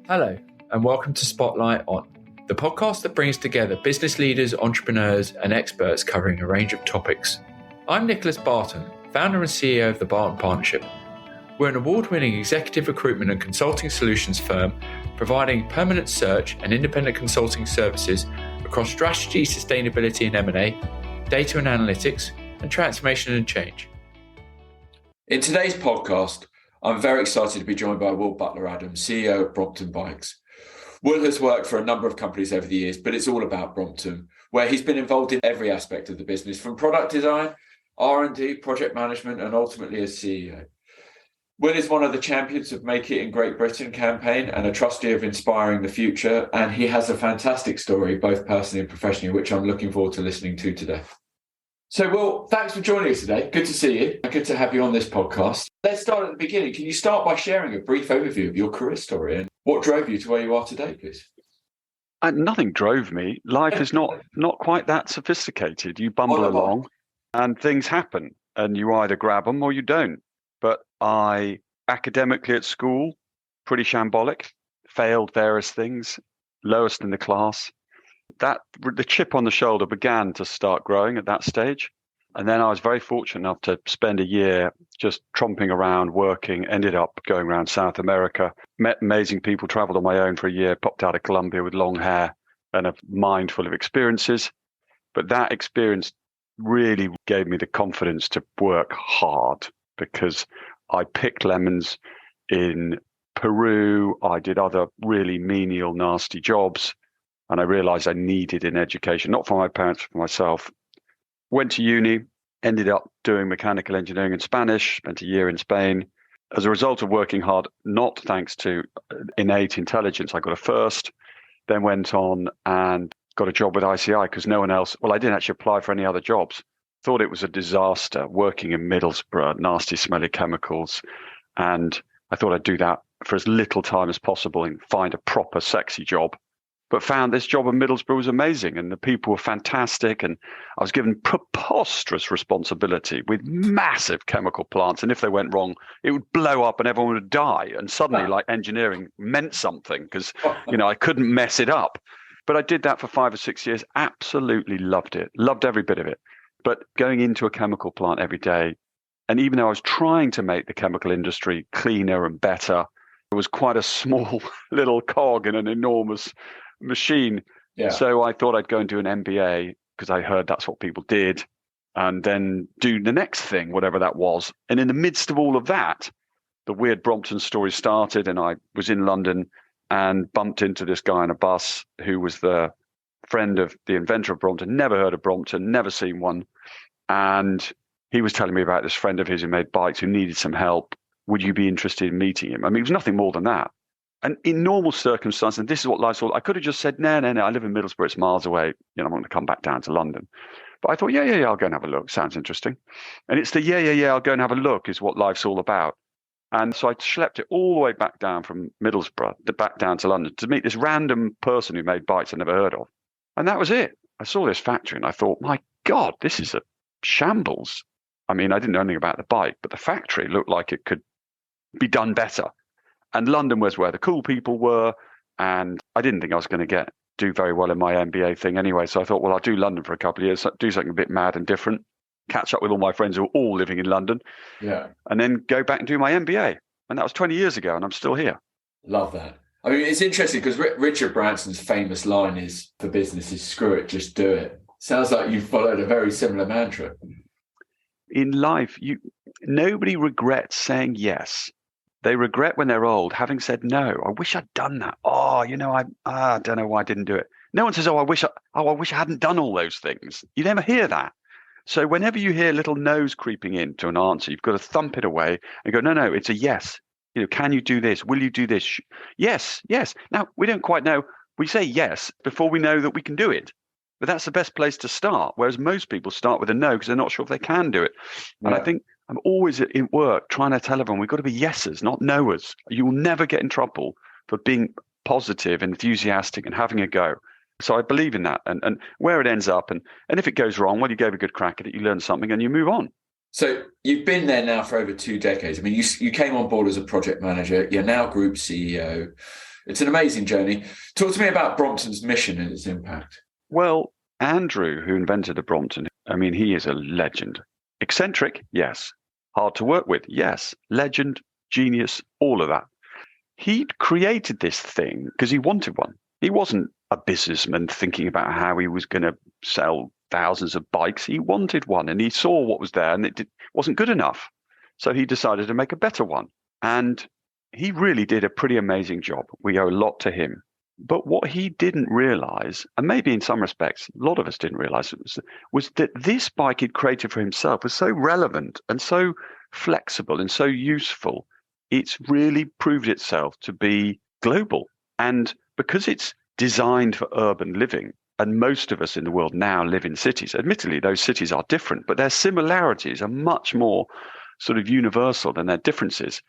Hello, and welcome to Spotlight On, the podcast that brings together business leaders, entrepreneurs, and experts covering a range of topics. I'm Nicholas Barton, founder and CEO of the Barton Partnership. We're an award-winning executive recruitment and consulting solutions firm providing permanent search and independent consulting services across strategy, sustainability and M&A, data and analytics, and transformation and change. In today's podcast, I'm very excited to be joined by Will Butler-Adams, CEO of Brompton Bicycle. Will has worked for a number of companies over the years, but it's all about Brompton, where he's been involved in every aspect of the business, from product design, R&D, project management, and ultimately as CEO. Will is one of the champions of Make It in Great Britain campaign and a trustee of Inspiring the Future, and he has a fantastic story, both personally and professionally, which I'm looking forward to listening to today. So, Will, thanks for joining us today. Good to see you. Good to have you on this podcast. Let's start at the beginning. Can you start by sharing a brief overview of your career story and what drove you to where you are today, please? Nothing drove me. Life is not quite that sophisticated. You bumble along and things happen and you either grab them or you don't. But I, academically at school, pretty shambolic, failed various things, lowest in the class. The chip on the shoulder began to start growing at that stage. And then I was very fortunate enough to spend a year just tromping around, working, ended up going around South America, met amazing people, traveled on my own for a year, popped out of Colombia with long hair and a mind full of experiences. But that experience really gave me the confidence to work hard because I picked lemons in Peru. I did other really menial, nasty jobs. And I realized I needed an education, not for my parents, but for myself. Went to uni, ended up doing mechanical engineering in Spanish, spent a year in Spain. As a result of working hard, not thanks to innate intelligence, I got a first, then went on and got a job with ICI because no one else, I didn't actually apply for any other jobs. Thought it was a disaster working in Middlesbrough, nasty smelly chemicals. And I thought I'd do that for as little time as possible and find a proper sexy job. But found this job in Middlesbrough was amazing and the people were fantastic. And I was given preposterous responsibility with massive chemical plants. And if they went wrong, it would blow up and everyone would die. And suddenly, like engineering meant something because, I couldn't mess it up. But I did that for 5 or 6 years. Absolutely loved it. Loved every bit of it. But going into a chemical plant every day, and even though I was trying to make the chemical industry cleaner and better, it was quite a small little cog in an enormous machine. Yeah. So I thought I'd go and do an MBA because I heard that's what people did and then do the next thing, whatever that was. And in the midst of all of that, the weird Brompton story started and I was in London and bumped into this guy on a bus who was the friend of the inventor of Brompton, never heard of Brompton, never seen one. And he was telling me about this friend of his who made bikes who needed some help. Would you be interested in meeting him? I mean, it was nothing more than that. And in normal circumstances, and this is what life's all, I could have just said, no, I live in Middlesbrough, it's miles away. I'm going to come back down to London. But I thought, yeah, I'll go and have a look. Sounds interesting. And it's the I'll go and have a look is what life's all about. And so I schlepped it all the way back down from Middlesbrough, back down to London to meet this random person who made bikes I'd never heard of. And that was it. I saw this factory and I thought, my God, this is a shambles. I mean, I didn't know anything about the bike, but the factory looked like it could be done better. And London was where the cool people were. And I didn't think I was going to do very well in my MBA thing anyway. So I thought, I'll do London for a couple of years, do something a bit mad and different, catch up with all my friends who are all living in London. Yeah. And then go back and do my MBA. And that was 20 years ago and I'm still here. Love that. I mean, it's interesting because Richard Branson's famous line is for business is screw it, just do it. Sounds like you've followed a very similar mantra. In life, nobody regrets saying yes. They regret when they're old, having said no. I wish I'd done that. I don't know why I didn't do it. No one says, I wish I hadn't done all those things. You never hear that. So whenever you hear little no's creeping into an answer, you've got to thump it away and go, no, it's a yes. Can you do this? Will you do this? Yes. Now, we don't quite know. We say yes before we know that we can do it. But that's the best place to start. Whereas most people start with a no because they're not sure if they can do it. Yeah. And I think I'm always in work trying to tell everyone we've got to be yesers, not knowers. You will never get in trouble for being positive, enthusiastic, and having a go. So I believe in that and where it ends up. And if it goes wrong, you gave a good crack at it, you learn something and you move on. So you've been there now for over 2 decades. I mean, you came on board as a project manager. You're now group CEO. It's an amazing journey. Talk to me about Brompton's mission and its impact. Well, Andrew, who invented the Brompton, I mean, he is a legend. Eccentric, yes. Hard to work with, yes. Legend, genius, all of that. He'd created this thing because he wanted one. He wasn't a businessman thinking about how he was going to sell thousands of bikes. He wanted one, and he saw what was there, and it wasn't good enough. So he decided to make a better one. And he really did a pretty amazing job. We owe a lot to him. But what he didn't realize, and maybe in some respects, a lot of us didn't realize, was that this bike he'd created for himself was so relevant and so flexible and so useful. It's really proved itself to be global. And because it's designed for urban living, and most of us in the world now live in cities, admittedly, those cities are different, but their similarities are much more sort of universal than their differences.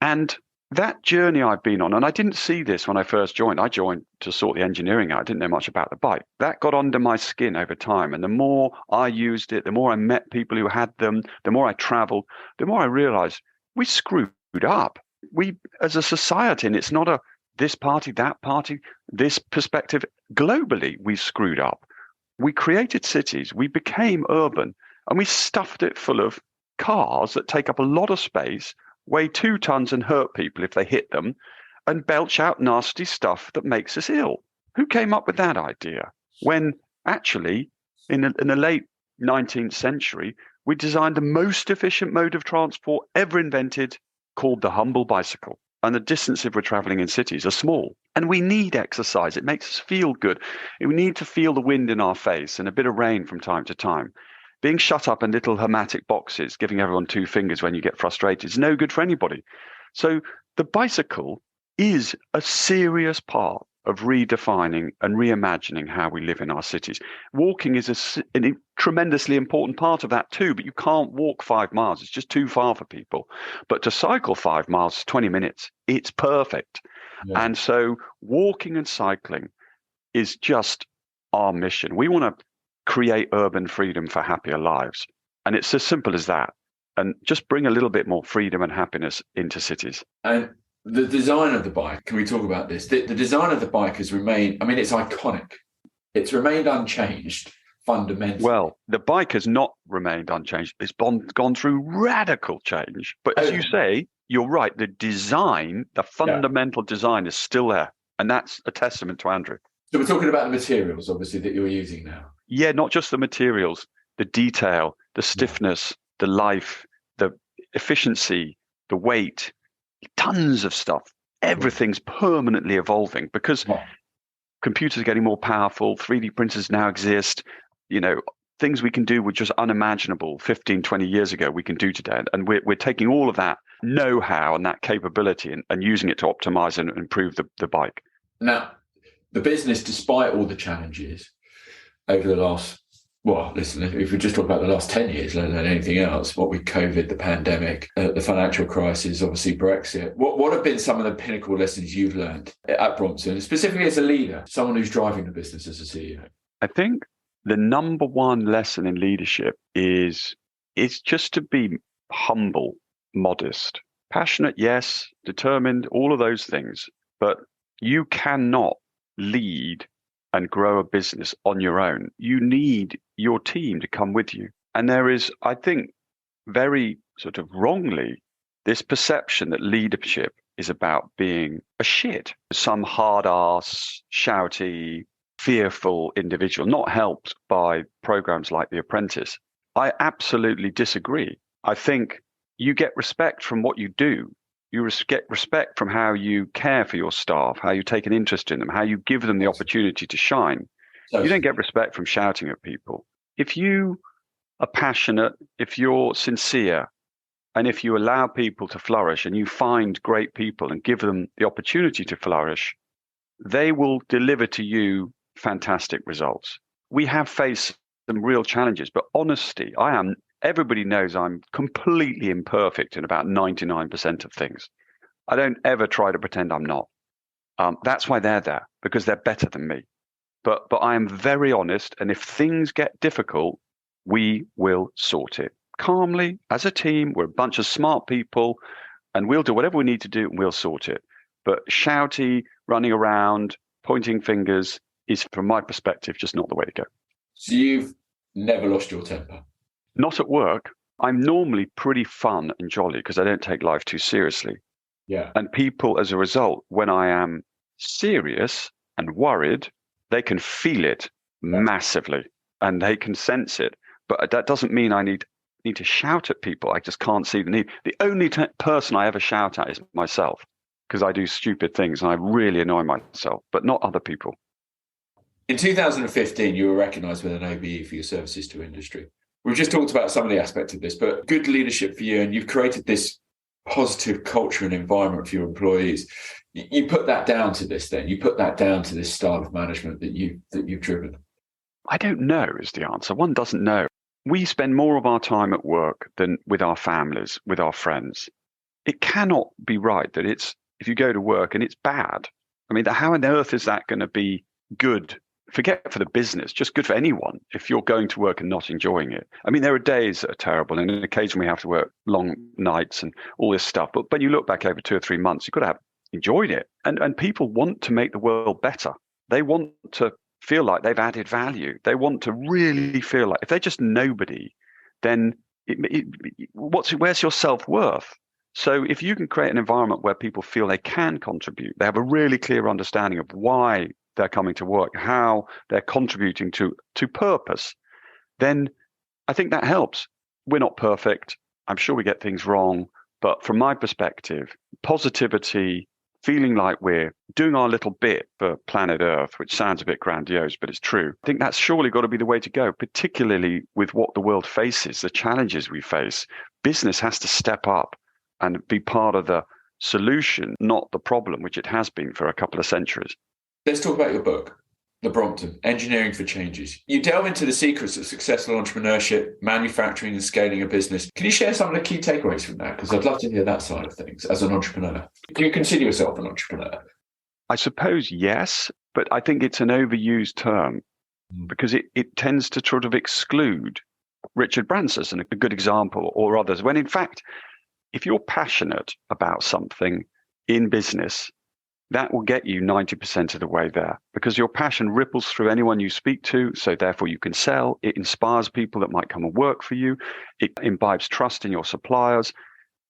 And that journey I've been on, and I didn't see this when I first joined. I joined to sort the engineering out. I didn't know much about the bike. That got under my skin over time. And the more I used it, the more I met people who had them, the more I traveled, the more I realized we screwed up. We, as a society, and it's not a this party, that party, this perspective, globally, we screwed up. We created cities, we became urban, and we stuffed it full of cars that take up a lot of space, weigh 2 tons and hurt people if they hit them, and belch out nasty stuff that makes us ill. Who came up with that idea? When actually, in the late 19th century, we designed the most efficient mode of transport ever invented, called the humble bicycle. And the distances we're traveling in cities are small. And we need exercise. It makes us feel good. We need to feel the wind in our face and a bit of rain from time to time. Being shut up in little hermetic boxes, giving everyone 2 fingers when you get frustrated, is no good for anybody. So the bicycle is a serious part of redefining and reimagining how we live in our cities. Walking is a tremendously important part of that too, but you can't walk 5 miles. It's just too far for people. But to cycle 5 miles, 20 minutes, it's perfect. Yeah. And so walking and cycling is just our mission. We want to create urban freedom for happier lives. And it's as simple as that. And just bring a little bit more freedom and happiness into cities. And the design of the bike, can we talk about this? The design of the bike has remained, I mean, it's iconic. It's remained unchanged fundamentally. Well, the bike has not remained unchanged. It's gone through radical change. But as you say, you're right. The design, the fundamental design is still there. And that's a testament to Andrew. So we're talking about the materials, obviously, that you're using now. Yeah, not just the materials, the detail, the stiffness, the life, the efficiency, the weight, tons of stuff. Everything's permanently evolving because computers are getting more powerful. 3D printers now exist. You know, things we can do were just unimaginable 15, 20 years ago we can do today. And we're taking all of that know-how and that capability and using it to optimize and improve the bike. Now, the business, despite all the challenges over the last, well, listen, if we just talk about the last 10 years, let alone anything else, what with COVID, the pandemic, the financial crisis, obviously Brexit, what have been some of the pinnacle lessons you've learned at Brompton, specifically as a leader, someone who's driving the business as a CEO? I think the number one lesson in leadership is just to be humble, modest, passionate, yes, determined, all of those things, but you cannot lead and grow a business on your own. You need your team to come with you. And there is, I think, very sort of wrongly, this perception that leadership is about being a shit, some hard-ass, shouty, fearful individual, not helped by programs like The Apprentice. I absolutely disagree. I think you get respect from what you do. You get respect from how you care for your staff, how you take an interest in them, how you give them the opportunity to shine. You don't get respect from shouting at people. If you are passionate, if you're sincere, and if you allow people to flourish and you find great people and give them the opportunity to flourish, they will deliver to you fantastic results. We have faced some real challenges, but honesty, everybody knows I'm completely imperfect in about 99% of things. I don't ever try to pretend I'm not. That's why they're there, because they're better than me. But I am very honest, and if things get difficult, we will sort it. Calmly, as a team, we're a bunch of smart people, and we'll do whatever we need to do, and we'll sort it. But shouty, running around, pointing fingers is, from my perspective, just not the way to go. So you've never lost your temper? Not at work. I'm normally pretty fun and jolly because I don't take life too seriously. Yeah. And people, as a result, when I am serious and worried, they can feel it massively and they can sense it. But that doesn't mean I need to shout at people. I just can't see the need. The only person I ever shout at is myself because I do stupid things and I really annoy myself, but not other people. In 2015, you were recognised with an OBE for your services to industry. We've just talked about some of the aspects of this, but good leadership for you, and you've created this positive culture and environment for your employees. You put that down to this then? You put that down to this style of management that you've driven? I don't know is the answer. One doesn't know. We spend more of our time at work than with our families, with our friends. It cannot be right that if you go to work and it's bad. I mean, how on earth is that going to be good? Forget for the business, just good for anyone if you're going to work and not enjoying it. I mean, there are days that are terrible and occasionally we have to work long nights and all this stuff. But when you look back over 2 or 3 months, you've got to have enjoyed it. And people want to make the world better. They want to feel like they've added value. They want to really feel like if they're just nobody, then where's your self-worth? So if you can create an environment where people feel they can contribute, they have a really clear understanding of why they're coming to work, how they're contributing to purpose, then I think that helps. We're not perfect. I'm sure we get things wrong. But from my perspective, positivity, feeling like we're doing our little bit for planet Earth, which sounds a bit grandiose, but it's true. I think that's surely got to be the way to go, particularly with what the world faces, the challenges we face. Business has to step up and be part of the solution, not the problem, which it has been for a couple of centuries. Let's talk about your book, The Brompton, Engineering for Changes. You delve into the secrets of successful entrepreneurship, manufacturing and scaling a business. Can you share some of the key takeaways from that? Because I'd love to hear that side of things as an entrepreneur. Do you consider yourself an entrepreneur? I suppose yes, but I think it's an overused term because it tends to sort of exclude Richard Branson, a good example, or others, when in fact, if you're passionate about something in business, that will get you 90% of the way there because your passion ripples through anyone you speak to. So therefore you can sell. It inspires people that might come and work for you. It imbibes trust in your suppliers.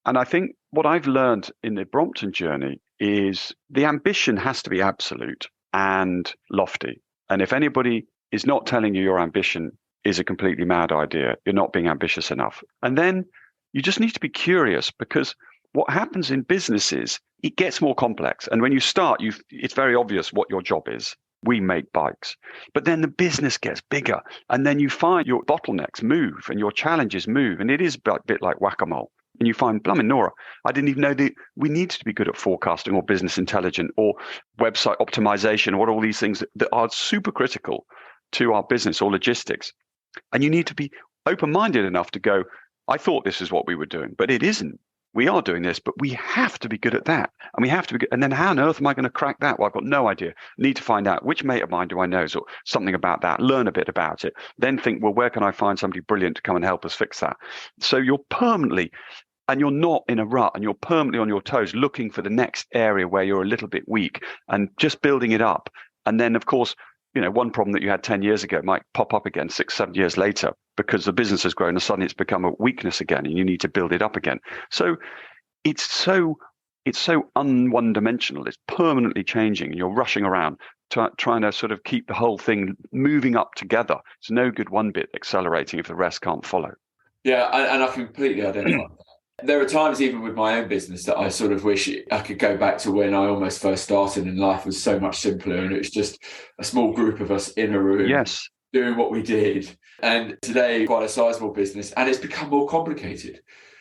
And I think what I've learned in the Brompton journey is the ambition has to be absolute and lofty. And if anybody is not telling you your ambition is a completely mad idea, you're not being ambitious enough. And then you just need to be curious because what happens in business is it gets more complex. And when you start, it's very obvious what your job is. We make bikes. But then the business gets bigger. And then you find your bottlenecks move and your challenges move. And it is a bit like whack-a-mole. And you find, blimey, Nora, I didn't even know that we needed to be good at forecasting or business intelligence or website optimization or all these things that are super critical to our business or logistics. And you need to be open-minded enough to go, I thought this is what we were doing, but it isn't. We are doing this, but we have to be good at that. And we have to be good. And then how on earth am I going to crack that? Well, I've got no idea. Need to find out which mate of mine do I know, so something about that, learn a bit about it, then think, well, where can I find somebody brilliant to come and help us fix that? So you're permanently, and you're not in a rut, and you're permanently on your toes looking for the next area where you're a little bit weak and just building it up. And then, of course, one problem that you had 10 years ago might pop up again 6, 7 years later because the business has grown and suddenly it's become a weakness again and you need to build it up again. So it's so one-dimensional. It's permanently changing and you're rushing around trying to sort of keep the whole thing moving up together. It's no good one bit accelerating if the rest can't follow. Yeah, and I completely identify with that. There are times even with my own business that I sort of wish I could go back to when I almost first started and life was so much simpler and it was just a small group of us in a room doing what we did. And today, quite a sizable business and it's become more complicated.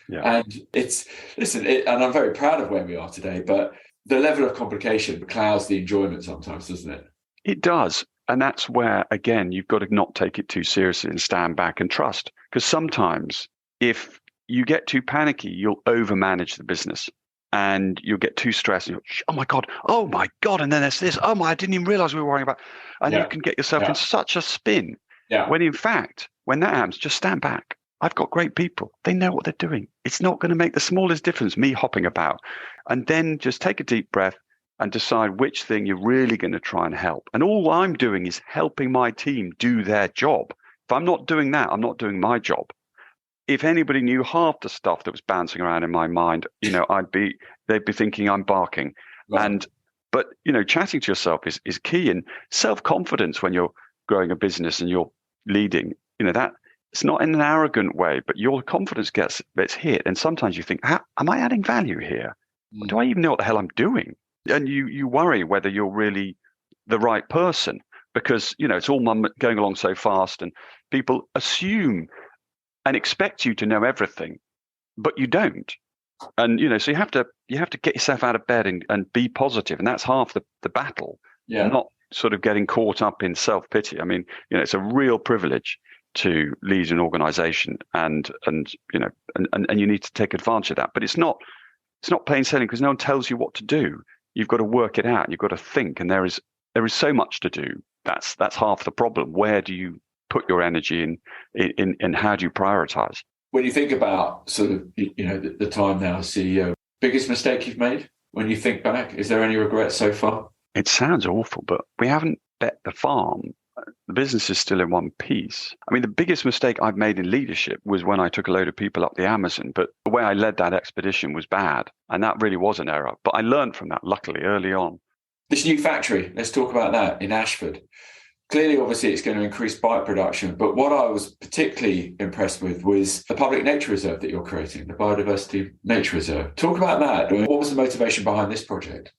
Yeah. And and I'm very proud of where we are today, but the level of complication clouds the enjoyment sometimes, doesn't it? It does. And that's where, again, you've got to not take it too seriously and stand back and trust. Because sometimes if you get too panicky, you'll overmanage the business and you'll get too stressed. And oh my God. And then there's this, I didn't even realize we were worrying about. And you can get yourself in such a spin. Yeah. When in fact, when that happens, just stand back. I've got great people. They know what they're doing. It's not going to make the smallest difference, me hopping about. And then just take a deep breath, and decide which thing you're really going to try and help. And all I'm doing is helping my team do their job. If I'm not doing that, I'm not doing my job. If anybody knew half the stuff that was bouncing around in my mind, they'd be thinking I'm barking. Right. But chatting to yourself is key. And self-confidence when you're growing a business and you're leading, that it's not in an arrogant way, but your confidence gets hit. And sometimes you think, am I adding value here? Mm. Do I even know what the hell I'm doing? And you worry whether you're really the right person because, it's all going along so fast and people assume and expect you to know everything, but you don't. And, so you have to get yourself out of bed and be positive. And that's half the battle. Yeah. Not sort of getting caught up in self-pity. I mean, it's a real privilege to lead an organization and you need to take advantage of that. But it's not plain sailing because no one tells you what to do. You've got to work it out. You've got to think. And there is so much to do. That's half the problem. Where do you put your energy in how do you prioritize? When you think about sort of, the time now as CEO, biggest mistake you've made when you think back, is there any regrets so far? It sounds awful, but we haven't bet the farm. The business is still in one piece. I mean, the biggest mistake I've made in leadership was when I took a load of people up the Amazon, but the way I led that expedition was bad. And that really was an error. But I learned from that, luckily, early on. This new factory, let's talk about that in Ashford. Clearly, obviously, it's going to increase bike production. But what I was particularly impressed with was the public nature reserve that you're creating, the biodiversity nature reserve. Talk about that. What was the motivation behind this project?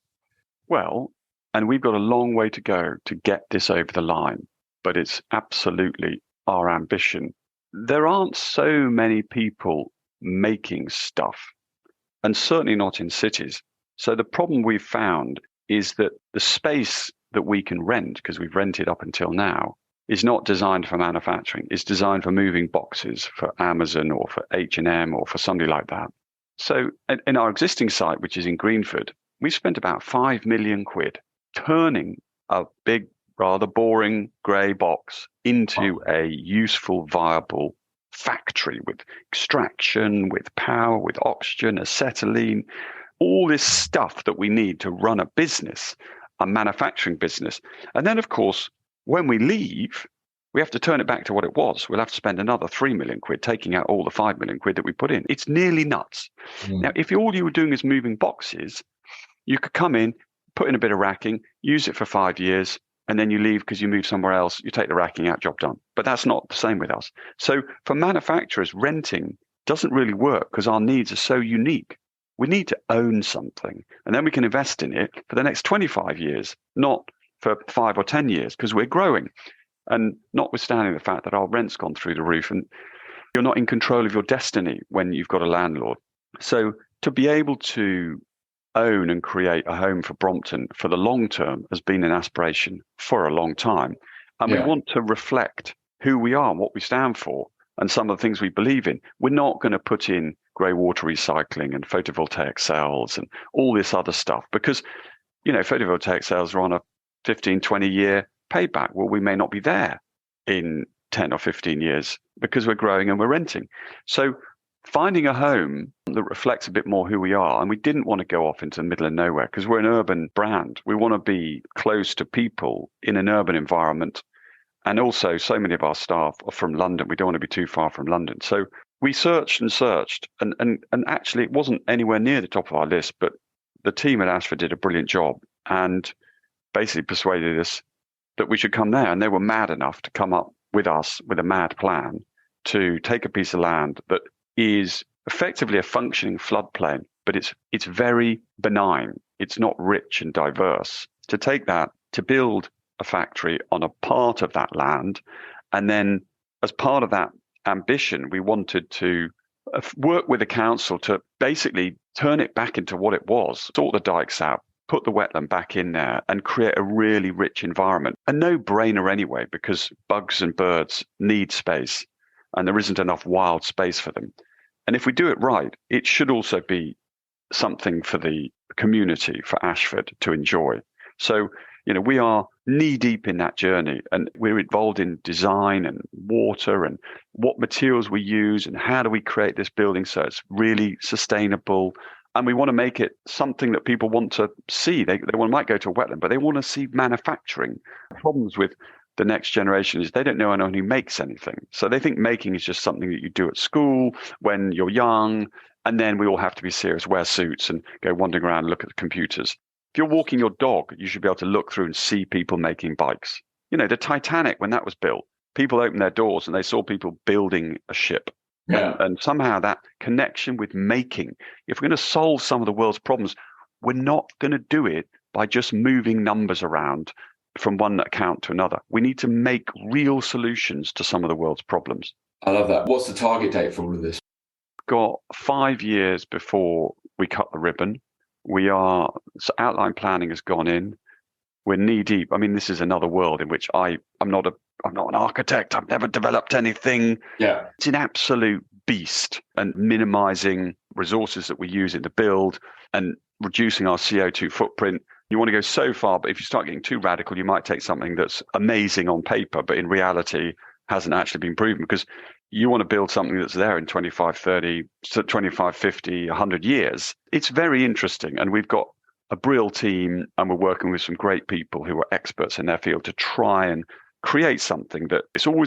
Well, and we've got a long way to go to get this over the line, but it's absolutely our ambition. There aren't so many people making stuff, and certainly not in cities. So the problem we've found is that the space that we can rent, because we've rented up until now, is not designed for manufacturing. It's designed for moving boxes for Amazon or for H&M or for somebody like that. So in our existing site, which is in Greenford, we spent about 5 million quid turning a big, rather boring grey box into a useful, viable factory with extraction, with power, with oxygen, acetylene, all this stuff that we need to run a business, a manufacturing business. And then, of course, when we leave, we have to turn it back to what it was. We'll have to spend another 3 million quid taking out all the 5 million quid that we put in. It's nearly nuts. Now, if all you were doing is moving boxes, you could come in, put in a bit of racking, use it for 5 years, and then you leave because you move somewhere else. You take the racking out, job done. But that's not the same with us. So for manufacturers, renting doesn't really work because our needs are so unique. We need to own something, and then we can invest in it for the next 25 years, not for 5 or 10 years, because we're growing. And notwithstanding the fact that our rent's gone through the roof and you're not in control of your destiny when you've got a landlord. So to be able to own and create a home for Brompton for the long term has been an aspiration for a long time. And we want to reflect who we are and what we stand for and some of the things we believe in. We're not going to put in grey water recycling and photovoltaic cells and all this other stuff because, photovoltaic cells are on a 15, 20-year payback. Well, we may not be there in 10 or 15 years because we're growing and we're renting. So finding a home that reflects a bit more who we are, and we didn't want to go off into the middle of nowhere because we're an urban brand. We want to be close to people in an urban environment. And also, so many of our staff are from London. We don't want to be too far from London. So we searched and searched, and actually it wasn't anywhere near the top of our list, but the team at Ashford did a brilliant job and basically persuaded us that we should come there. And they were mad enough to come up with us with a mad plan to take a piece of land that is effectively a functioning floodplain, but it's very benign. It's not rich and diverse. To take that, to build a factory on a part of that land, and then as part of that ambition, we wanted to work with the council to basically turn it back into what it was, sort the dikes out, put the wetland back in there and create a really rich environment. A no-brainer anyway, because bugs and birds need space and there isn't enough wild space for them. And if we do it right, it should also be something for the community, for Ashford to enjoy. So, we are knee deep in that journey and we're involved in design and water and what materials we use and how do we create this building so it's really sustainable, And we want to make it something that people want to see. They might go to a wetland, but they want to see manufacturing. Problems with the next generation is they don't know anyone who makes anything. So they think making is just something that you do at school when you're young. And then we all have to be serious, wear suits and go wandering around and look at the computers. If you're walking your dog, you should be able to look through and see people making bikes. The Titanic, when that was built, people opened their doors and they saw people building a ship. Yeah. And somehow that connection with making, if we're going to solve some of the world's problems, we're not going to do it by just moving numbers around from one account to another. We need to make real solutions to some of the world's problems. I love that. What's the target date for all of this? Got 5 years before we cut the ribbon. Outline planning has gone in. We're knee deep. I mean, this is another world in which I'm not an architect. I've never developed anything. Yeah. It's an absolute beast, and minimizing resources that we use in the build and reducing our CO2 footprint. You want to go so far, but if you start getting too radical, you might take something that's amazing on paper, but in reality hasn't actually been proven, because you want to build something that's there in 25, 30, 25, 50, 100 years. It's very interesting. And we've got a Brill team, and we're working with some great people who are experts in their field to try and create something that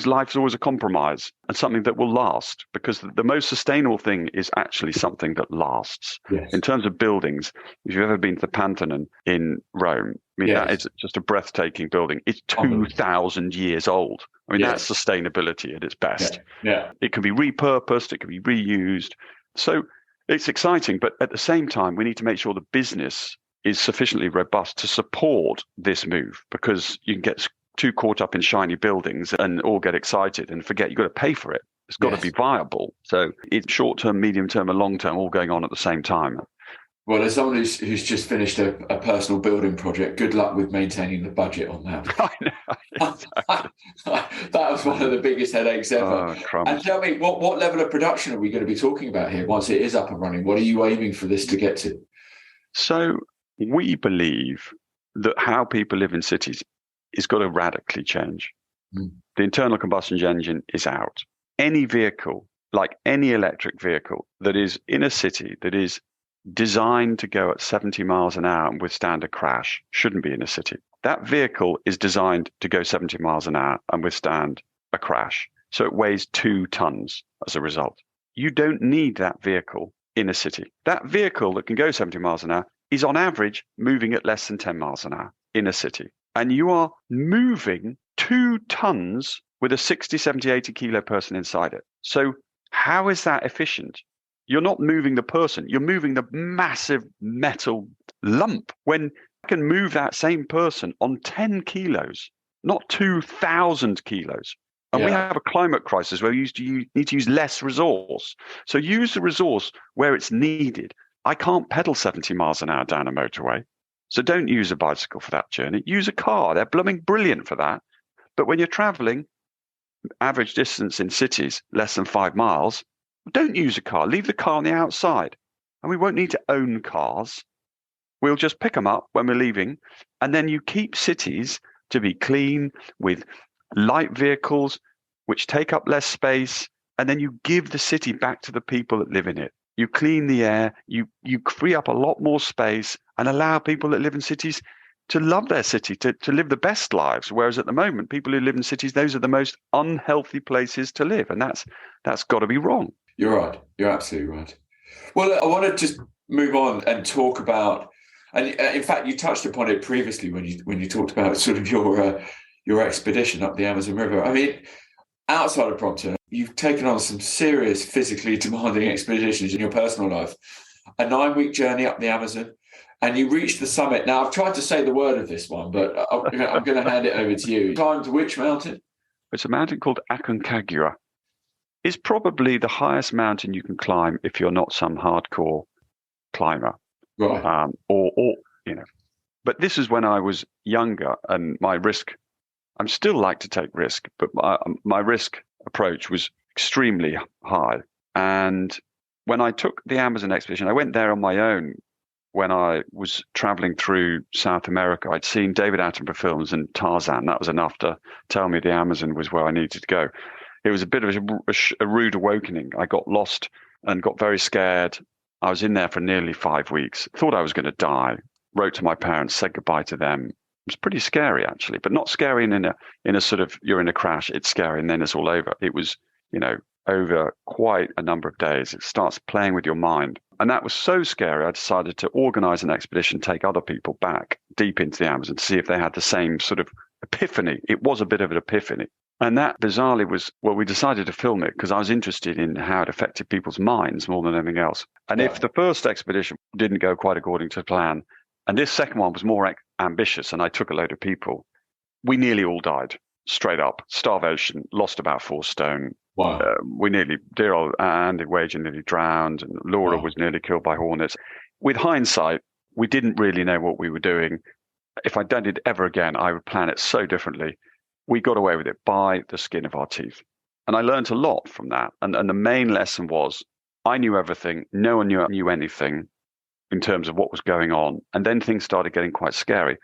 life's always a compromise, and something that will last, because the most sustainable thing is actually something that lasts. Yes. In terms of buildings, if you've ever been to the Pantheon in Rome, I mean, that is just a breathtaking building. It's 2,000 years old. I mean, that's sustainability at its best. Yeah. It can be repurposed, it can be reused. So it's exciting, but at the same time, we need to make sure the business is sufficiently robust to support this move, because you can get too caught up in shiny buildings and all get excited and forget you've got to pay for it. It's got to be viable. So it's short-term, medium-term, and long-term all going on at the same time. Well, as someone who's just finished a personal building project, good luck with maintaining the budget on that. I know. Exactly. That was one of the biggest headaches ever. And tell me, what level of production are we going to be talking about here once it is up and running? What are you aiming for this to get to? So we believe that how people live in cities is got to radically change. The internal combustion engine is out. Any vehicle, like any electric vehicle that is in a city that is designed to go at 70 miles an hour and withstand a crash, shouldn't be in a city. That vehicle is designed to go 70 miles an hour and withstand a crash. So it weighs 2 tons as a result. You don't need that vehicle in a city. That vehicle that can go 70 miles an hour is on average moving at less than 10 miles an hour in a city. And you are moving 2 tons with a 60, 70, 80 kilo person inside it. So how is that efficient? You're not moving the person, you're moving the massive metal lump. When you can move that same person on 10 kilos, not 2,000 kilos. And we have a climate crisis where you need to use less resource. So use the resource where it's needed. I can't pedal 70 miles an hour down a motorway. So don't use a bicycle for that journey. Use a car. They're blooming brilliant for that. But when you're traveling, average distance in cities, less than 5 miles, don't use a car. Leave the car on the outside. And we won't need to own cars. We'll just pick them up when we're leaving. And then you keep cities to be clean with light vehicles, which take up less space. And then you give the city back to the people that live in it. You clean the air. You free up a lot more space and allow people that live in cities to love their city, to live the best lives. Whereas at the moment, people who live in cities, those are the most unhealthy places to live. And that's got to be wrong. You're right. You're absolutely right. Well, I want to just move on and talk about, and in fact, you touched upon it previously when you talked about sort of your expedition up the Amazon River. I mean, outside of Brompton, you've taken on some serious physically demanding expeditions in your personal life. A 9-week journey up the Amazon, and you reached the summit. Now, I've tried to say the word of this one, but I'm going to hand it over to you. Climbed which mountain? It's a mountain called Aconcagua. It's probably the highest mountain you can climb if you're not some hardcore climber. Right. But this is when I was younger, and my risk, I'm still like to take risk, but my risk approach was extremely high. And when I took the Amazon expedition, I went there on my own when I was traveling through South America. I'd seen David Attenborough films and Tarzan. That was enough to tell me the Amazon was where I needed to go. It was a bit of a rude awakening. I got lost and got very scared I was in there for nearly 5 weeks, thought I was going to die, wrote to my parents, said goodbye to them. It was pretty scary, actually, but not scary in a sort of, you're in a crash, it's scary, and then it's all over. It was, over quite a number of days. It starts playing with your mind. And that was so scary, I decided to organize an expedition, take other people back deep into the Amazon to see if they had the same sort of epiphany. It was a bit of an epiphany. And that bizarrely was, well, we decided to film it because I was interested in how it affected people's minds more than anything else. And if the first expedition didn't go quite according to plan, and this second one was more ambitious, and I took a load of people, we nearly all died, straight up. Starvation, lost about 4 stone. Wow. We nearly, dear old Andy Wager nearly drowned, and Laura was nearly killed by hornets. With hindsight, we didn't really know what we were doing. If I done it ever again, I would plan it so differently. We got away with it by the skin of our teeth. And I learned a lot from that. And the main lesson was I knew everything. No one knew anything in terms of what was going on. And then things started getting quite scary.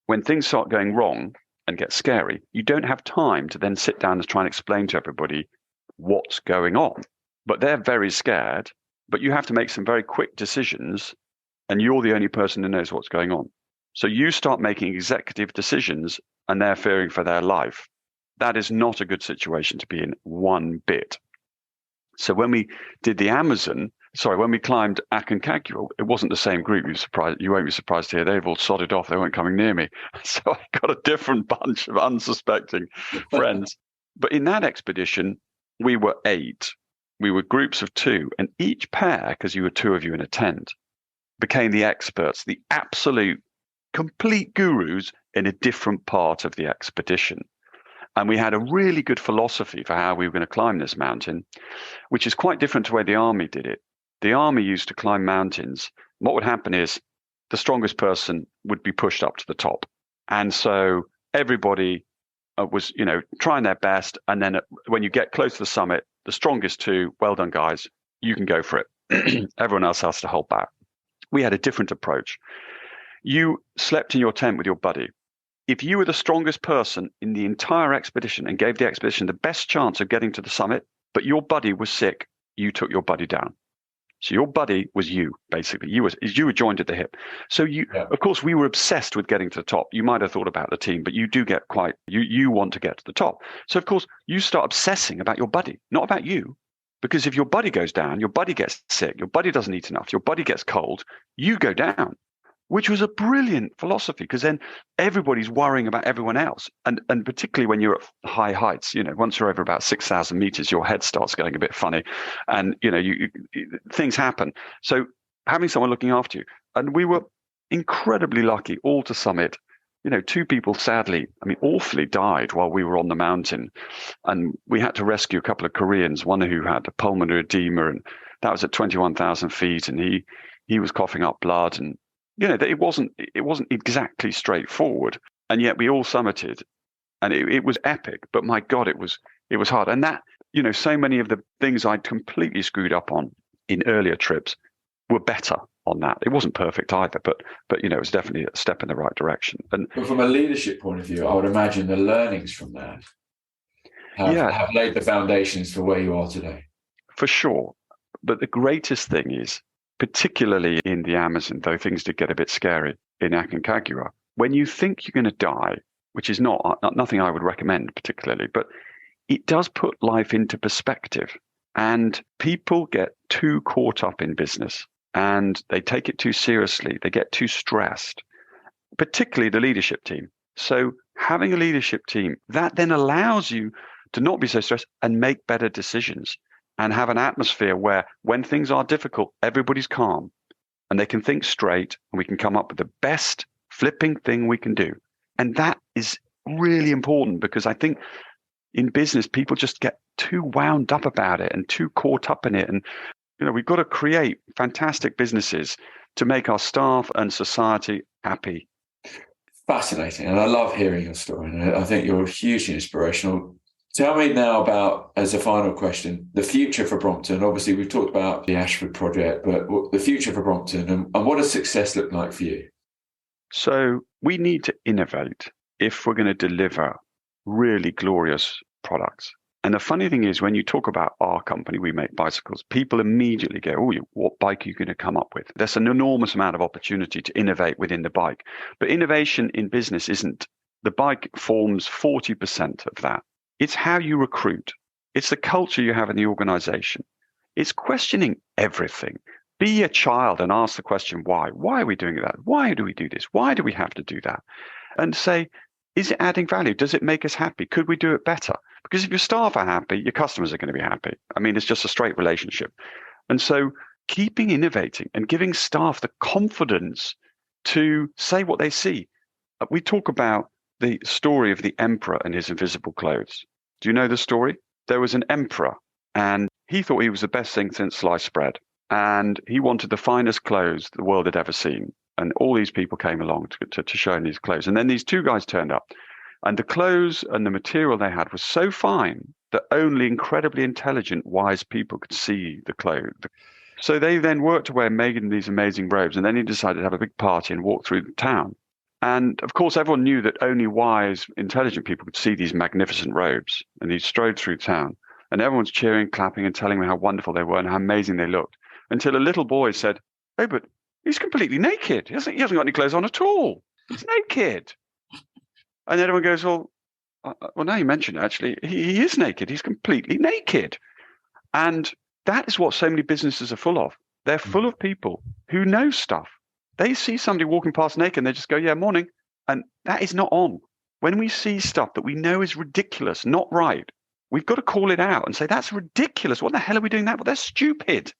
When things start going wrong and get scary, you don't have time to then sit down and try and explain to everybody what's going on. But they're very scared, but you have to make some very quick decisions, and you're the only person who knows what's going on. So you start making executive decisions, and they're fearing for their life. That is not a good situation to be in one bit. So when we did the Amazon, when we climbed Aconcagua, it wasn't the same group. You won't be surprised to hear they've all sodded off. They weren't coming near me. So I got a different bunch of unsuspecting friends. But in that expedition, we were 8. We were groups of 2. And each pair, because you were 2 of you in a tent, became the experts, the absolute complete gurus in a different part of the expedition. And we had a really good philosophy for how we were going to climb this mountain, which is quite different to the way the army did it. The army used to climb mountains. What would happen is the strongest person would be pushed up to the top. And so everybody was, trying their best. And then when you get close to the summit, the strongest 2, well done, guys, you can go for it. Everyone else has to hold back. We had a different approach. You slept in your tent with your buddy. If you were the strongest person in the entire expedition and gave the expedition the best chance of getting to the summit, but your buddy was sick, you took your buddy down. So your buddy was you, basically. You were joined at the hip. So of course, we were obsessed with getting to the top. You might have thought about the team, but you do get you want to get to the top. So of course, you start obsessing about your buddy, not about you. Because if your buddy goes down, your buddy gets sick, your buddy doesn't eat enough, your buddy gets cold, you go down. Which was a brilliant philosophy, because then everybody's worrying about everyone else. And particularly when you're at high heights, once you're over about 6,000 meters, your head starts going a bit funny and, things happen. So having someone looking after you, and we were incredibly lucky all to summit. 2 people, sadly, awfully died while we were on the mountain. And we had to rescue a couple of Koreans, one who had a pulmonary edema, and that was at 21,000 feet. And he was coughing up blood, and it wasn't exactly straightforward, and yet we all summited, and it was epic. But my God, it was hard, and that so many of the things I'd completely screwed up on in earlier trips were better on that. It wasn't perfect either, but it was definitely a step in the right direction. And but from a leadership point of view, I would imagine the learnings from that have laid the foundations for where you are today. For sure, but the greatest thing is, particularly in the Amazon, though things did get a bit scary in Aconcagua, when you think you're going to die, which is nothing I would recommend particularly, but it does put life into perspective. And people get too caught up in business and they take it too seriously. They get too stressed, particularly the leadership team. So having a leadership team, that then allows you to not be so stressed and make better decisions. And have an atmosphere where when things are difficult, everybody's calm and they can think straight and we can come up with the best flipping thing we can do. And that is really important, because I think in business, people just get too wound up about it and too caught up in it. And, we've got to create fantastic businesses to make our staff and society happy. Fascinating. And I love hearing your story. And I think you're hugely inspirational. Tell me now about, as a final question, the future for Brompton. Obviously, we've talked about the Ashford project, but the future for Brompton and what does success look like for you? So we need to innovate if we're going to deliver really glorious products. And the funny thing is, when you talk about our company, We Make Bicycles, people immediately go, oh, what bike are you going to come up with? There's an enormous amount of opportunity to innovate within the bike. But innovation in business isn't. The bike forms 40% of that. It's how you recruit. It's the culture you have in the organization. It's questioning everything. Be a child and ask the question, why? Why are we doing that? Why do we do this? Why do we have to do that? And say, is it adding value? Does it make us happy? Could we do it better? Because if your staff are happy, your customers are going to be happy. I mean, it's just a straight relationship. And so keeping innovating and giving staff the confidence to say what they see. We talk about the story of the emperor and his invisible clothes. Do you know the story? There was an emperor, and he thought he was the best thing since sliced bread. And he wanted the finest clothes the world had ever seen. And all these people came along to show him these clothes. And then these two guys turned up. And the clothes and the material they had was so fine that only incredibly intelligent, wise people could see the clothes. So they then worked away making these amazing robes. And then he decided to have a big party and walk through the town. And of course, everyone knew that only wise, intelligent people could see these magnificent robes. And he strode through town. And everyone's cheering, clapping, and telling me how wonderful they were and how amazing they looked. Until a little boy said, "Oh, but he's completely naked. He hasn't got any clothes on at all. He's naked." And everyone goes, well, now you mention it, actually, he is naked. He's completely naked. And that is what so many businesses are full of. They're full of people who know stuff. They see somebody walking past naked and they just go, yeah, morning. And that is not on. When we see stuff that we know is ridiculous, not right, we've got to call it out and say, that's ridiculous. What the hell are we doing that? Well, that's stupid.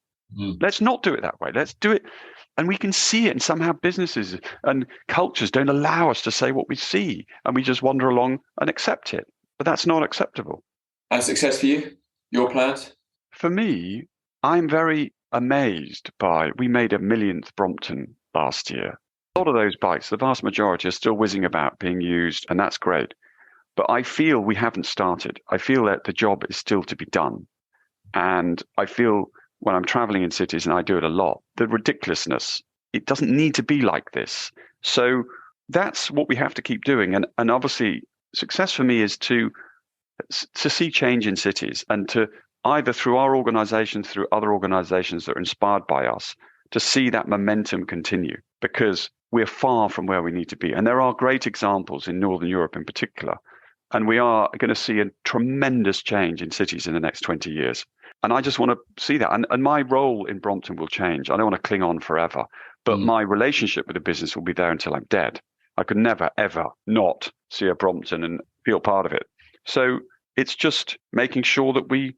Let's not do it that way. Let's do it. And we can see it. And somehow businesses and cultures don't allow us to say what we see. And we just wander along and accept it. But that's not acceptable. And success for you? Your plans? For me, I'm very amazed by, we made a millionth Brompton last year. A lot of those bikes, the vast majority, are still whizzing about being used. And that's great. But I feel we haven't started. I feel that the job is still to be done. And I feel when I'm traveling in cities, and I do it a lot, the ridiculousness, it doesn't need to be like this. So that's what we have to keep doing. And obviously, success for me is to see change in cities and to either through our organizations, through other organizations that are inspired by us, to see that momentum continue, because we're far from where we need to be. And there are great examples in Northern Europe in particular. And we are going to see a tremendous change in cities in the next 20 years. And I just want to see that. And my role in Brompton will change. I don't want to cling on forever, but my relationship with the business will be there until I'm dead. I could never, ever not see a Brompton and feel part of it. So it's just making sure that we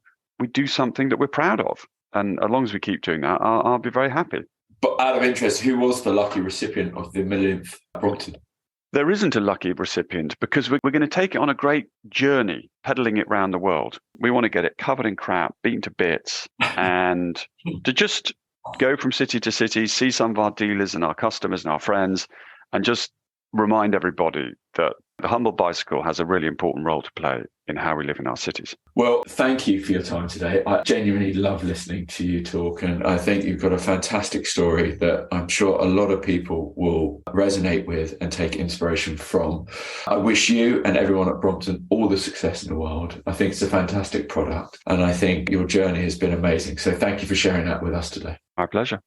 do something that we're proud of. And as long as we keep doing that, I'll be very happy. But out of interest, who was the lucky recipient of the millionth Brompton? There isn't a lucky recipient because we're going to take it on a great journey, pedaling it around the world. We want to get it covered in crap, beaten to bits, and to just go from city to city, see some of our dealers and our customers and our friends, and just remind everybody that the humble bicycle has a really important role to play in how we live in our cities. Well, thank you for your time today. I genuinely love listening to you talk, and I think you've got a fantastic story that I'm sure a lot of people will resonate with and take inspiration from. I wish you and everyone at Brompton all the success in the world. I think it's a fantastic product, and I think your journey has been amazing. So thank you for sharing that with us today. My pleasure.